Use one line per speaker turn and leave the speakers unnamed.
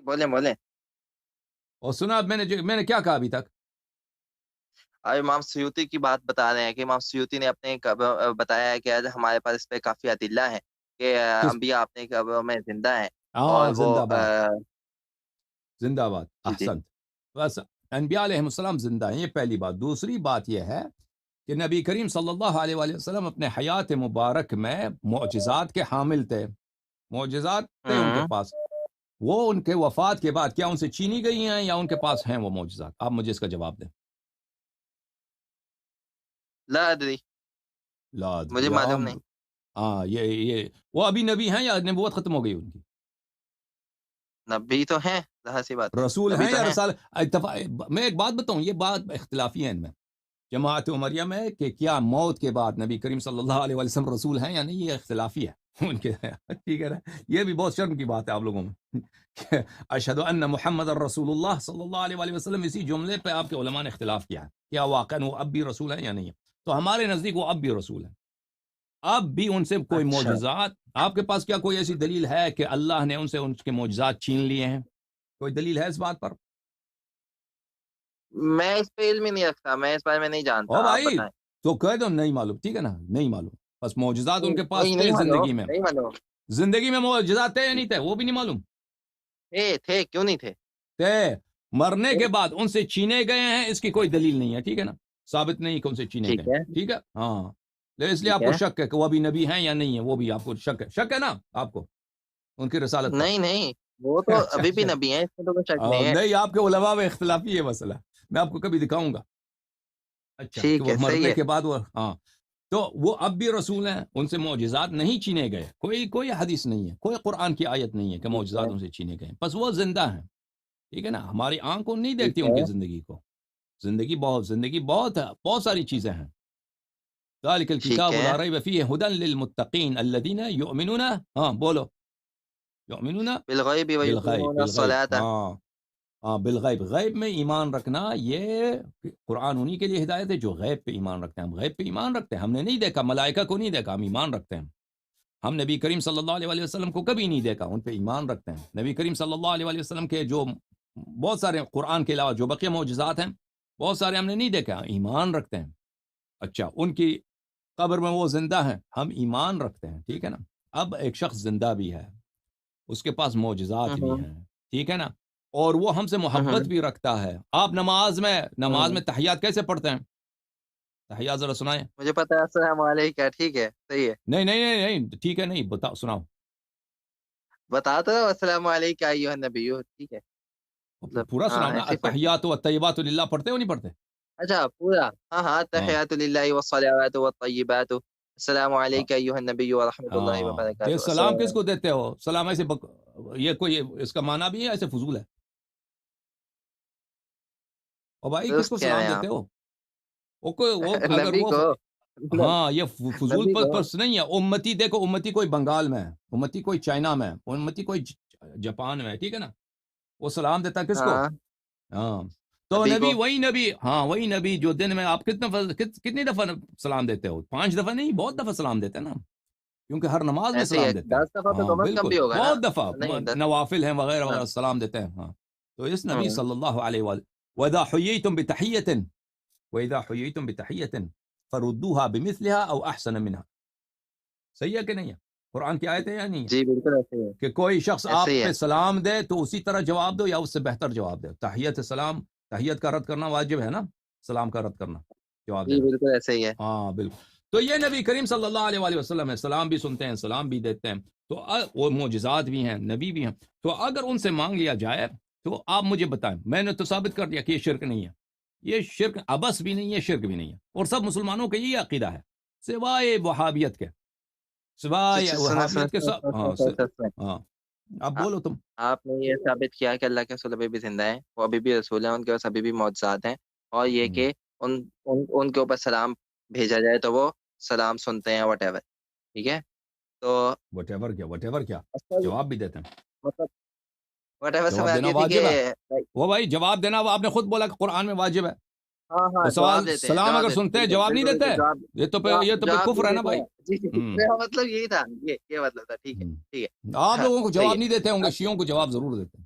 بولیں بولیں.
اور سنا اب میں نے کیا کہا ابھی تک؟
اب امام سیوطی کی بات بتا رہے ہیں کہ امام سیوطی نے اپنے بتایا ہے کہ ہمارے پاس اس پہ کافی ادلہ ہیں کہ
کس؟
انبیاء اپنے قبروں میں زندہ ہیں.
ہاں،
اور وہ
زندہ باد، زندہ باد،
جی جی.
احسنت. بس انبیاء علیہ السلام زندہ ہیں، یہ پہلی بات. دوسری بات یہ ہے کہ نبی کریم صلی اللہ علیہ وآلہ وسلم اپنے حیات مبارک میں معجزات کے حامل تھے، معجزات تھے ان کے
ہوں.
پاس. وہ ان کے وفات کے بعد کیا ان سے چھینی گئی ہیں یا ان کے پاس ہیں وہ معجزات؟ آپ مجھے اس کا جواب دیں.
لا ادری.
لا
مجھے
ادری.
معلوم نہیں.
ہاں، یہ وہ ابھی نبی ہیں یا نبوت ختم ہو گئی ان کی؟
نبی تو ہیں، ظاہر سی بات ہے.
رسول
نبی
ہیں
تو
یا
ہیں.
رسال؟ میں ایک بات بتاؤں، یہ بات اختلافی ہے ان میں، جماعت عمریہ میں، کہ کیا موت کے بعد نبی کریم صلی اللہ علیہ وسلم رسول ہیں یا نہیں. یہ اختلافی ہے ان کے. ٹھیک ہے نا. یہ بھی بہت شرم کی بات ہے آپ لوگوں میں کہ اشہد ان محمد الرسول اللہ صلی اللہ علیہ وآلہ وسلم، اسی جملے پہ آپ کے علماء نے اختلاف کیا ہے کیا واقعا وہ اب بھی رسول ہیں یا نہیں ہے. تو ہمارے نزدیک وہ اب بھی رسول ہیں. اب بھی ان سے کوئی
اچھا.
معجزات، آپ کے پاس کیا کوئی ایسی دلیل ہے کہ اللہ نے ان سے ان کے معجزات چھین لیے ہیں؟ کوئی دلیل ہے اس بات پر؟
میں اس پہ علم ہی نہیں رکھتا، میں اس بارے میں نہیں جانتا،
او
آپ
بھائی،
بتائیں.
تو کہہ دو نہیں معلوم، ٹھیک ہے نا، نہیں معلوم. بس معجزات ان کے پاس
وہی نہیں
تھے
معلوم،
زندگی میں.
نہیں معلوم.
زندگی میں معجزات تھے یا نہیں تھے وہ بھی نہیں معلوم.
تھے کیوں نہیں تھے.
تھے. مرنے کے بعد ان سے چھینے گئے ہیں، اس کی کوئی دلیل نہیں ہے. ٹھیک ہے نا، ثابت نہیں کہ ان سے چھینے
ٹھیک
گئے.
ہے.
ٹھیک ہے، ہاں. اس لیے
ٹھیک
آپ کو
ہے.
شک ہے کہ وہ ابھی نبی ہیں یا نہیں ہے، وہ بھی آپ کو شک ہے نا آپ کو ان کی رسالت پر.
نہیں نہیں، وہ تو
اچھا
ابھی بھی
اچھا.
نبی ہیں، اس میں تو کوئی شک نہیں ہے.
نہیں، آپ کے علماء میں اختلافی ہے مسئلہ، میں آپ کو کبھی دکھاؤں گا. اچھا، کہ
ٹھیک
وہ
ہے، صحیح
مرنے
ہے.
کے بعد وہ، ہاں. تو وہ اب بھی رسول ہیں، ان سے معجزات نہیں چھینے گئے. کوئی حدیث نہیں ہے، کوئی قرآن کی آیت نہیں ہے کہ
ٹھیک ہے.
معجزات ان سے چھینے گئے. بس وہ زندہ ہیں. ٹھیک ہے نا. ہماری آنکھ کو نہیں
ٹھیک
دیکھتی ان
ہے.
کی زندگی کو. زندگی بہت ہے، بہت ساری چیزیں ہیں. ذالک
ٹھیک
الکتاب
ہے.
لا ریب فیہ ھدی للمتقین الذین یؤمنون، ہاں بولو، یؤمنون
بالغیب
بالغیب.
ویقیمون الصلاۃ.
ہاں. ہاں، بالغیب، غیب میں ایمان رکھنا. یہ قرآن انہی کے لیے ہدایت ہے جو غیب پہ ایمان رکھتے ہیں. ہم غیب پہ ایمان رکھتے ہیں، ہم نے نہیں دیکھا، ملائکہ کو نہیں دیکھا، ہم ایمان رکھتے ہیں. ہم نبی کریم صلی اللہ علیہ وآلہ وسلم کو کبھی نہیں دیکھا، ان پہ ایمان رکھتے ہیں. نبی کریم صلی اللہ علیہ وآلہ وسلم کے جو بہت سارے قرآن کے علاوہ جو بقیہ معجزات ہیں، بہت سارے ہم نے نہیں دیکھا، ایمان رکھتے ہیں. اچھا، ان کی قبر میں وہ زندہ ہیں، ہم ایمان رکھتے ہیں. ٹھیک ہے نا. اب ایک شخص زندہ بھی ہے، اس کے پاس معجزات بھی ہیں. ٹھیک ہے نا. اور وہ ہم سے محبت بھی رکھتا ہے. آپ نماز میں تحیات کیسے پڑھتے ہیں؟ تحیات ذرا سنائیں.
مجھے پتا ہے. السلام علیکم. ٹھیک ہے، صحیح ہے.
نہیں نہیں نہیں نہیں، ٹھیک ہے نہیں، بتاؤ، سناؤ.
بتا تو رہا ہوں، السلام علیکم ایھا النبی. ٹھیک ہے، مطلب
پورا
ہاں
سناؤ نا.
ایسے ہی پڑھتے ہیں.
التحیات والطیبات للہ پڑھتے ہو نہیں پڑھتے؟
اچھا پورا. ہاں ہاں.
ہاں
تحیات للہ والصلوات والطیبات. السلام
ہاں
علیکم ایھا النبی ورحمۃ اللہ
ہاں. یہ
وبرکاتہ.
سلام
السلام.
کس کو دیتے ہو؟ سلام ایسے یہ کوئی اس کا معنی بھی ہے ایسے فضول ہے؟ اور بھائی کس
درست
کو
کہہ رہے
سلام
ہیں
دیتے
آپ.
ہو؟ وہ اگر
نبی
وہ
کو.
ہاں، یہ فضول
نبی کو.
پس نہیں ہے. امتی دیکھو، امتی کوئی بنگال میں ہے، امتی کوئی چائنا میں ہے، امتی کوئی جاپان میں ہے. ٹھیک ہے نا. وہ سلام دیتا ہے کس کو؟
ہاں.
ہاں. تو
نبی
نبی،
کو.
وہی نبی جو دن میں آپ کتنی دفعہ سلام دیتے ہو؟ 5 دفعہ نہیں، بہت دفعہ سلام دیتے ہیں نا، کیونکہ ہر نماز میں
ایسے ہی ہے،
سلام دیتے ہیں.
10 دفعہ تو
ہاں
کم از کم
بالکل،
بھی ہوگا نا.
بہت دفعہ
نہیں 10.
نوافل ہیں وغیرہ
ہاں.
وغیرہ سلام دیتے ہیں. ہاں. تو اس نبی
ہوں.
صلی اللہ علیہ وآلہ وَإِذَا حُيِّيتُم بِتَحِيَّةٍ وَإِذَا حُيِّيتُم بِتَحِيَّةٍ فَرُدُّوهَا بِمِثْلِهَا أَوْ أَحْسَنَ مِنْهَا. صحیح ہے کہ نہیں ہے؟ قرآن کی آیت ہے یا نہیں ہے
جی بالکل ایسے ہی ہے.
کہ کوئی شخص
ایسے
آپ
ہی ہے.
پہ سلام دے تو اسی طرح جواب دو یا اس سے بہتر جواب دے؟ تحیت سلام، تحیت کا رد کرنا واجب ہے نا، سلام کا رد کرنا، جواب
جی
دینا.
بالکل ایسے ہی ہے.
ہاں بالکل. تو یہ نبی کریم صلی اللہ علیہ وآلہ وسلم ہے، سلام بھی سنتے ہیں، سلام بھی دیتے ہیں. تو وہ معجزات بھی ہیں، نبی بھی ہیں. تو اگر ان سے مانگ لیا جائے تو آپ مجھے بتائیں. میں نے تو ثابت کر دیا کہ یہ شرک نہیں ہے، یہ شرک ابس بھی نہیں ہے، شرک بھی نہیں ہے. اور سب مسلمانوں کا یہی عقیدہ ہے سوائے وہابیت کے، سوائے
سنیں
وہابیت کے سب. ہاں
سنیں.
ہاں. اب بولو تم.
آپ نے یہ ثابت کیا کہ اللہ کے رسول ابھی بھی زندہ ہیں، وہ ابھی بھی رسول ہیں، ان کے پاس ابھی بھی معجزات ہیں، اور یہ کہ ان کے اوپر سلام بھیجا جائے تو وہ سلام سنتے ہیں وٹ ایور. ٹھیک ہے. تو
وٹ ایور کیا
اصل
جواب بھی دیتے ہیں.
مطلب وٹ ایور سے
جواب
مراد
دینا
یہ تھی کہ
واجب ہے. وہ بھائی جواب دینا، وہ آپ نے خود بولا کہ قرآن میں واجب ہے.
ہاں ہاں
وہ
جواب
سوال
دیتے ہیں،
سلام
جواب
اگر
دیتے ہیں.
سنتے ہیں
بالکل
جواب نہیں
بالکل
دیتے،
بالکل جواب.
یہ تو پہ
جواب
کفر ہے نا
دیتے
بھائی.
ہیں. جی جی.
ہوں
میرا مطلب یہی تھا، یہ مطلب تھا. ٹھیک ہے.
ہوں.
ٹھیک ہے.
آپ
ہاں
لوگوں کو
صحیح
جواب
ہے.
نہیں دیتے ہوں گے،
اب
شیعوں کو جواب ضرور دیتے ہیں.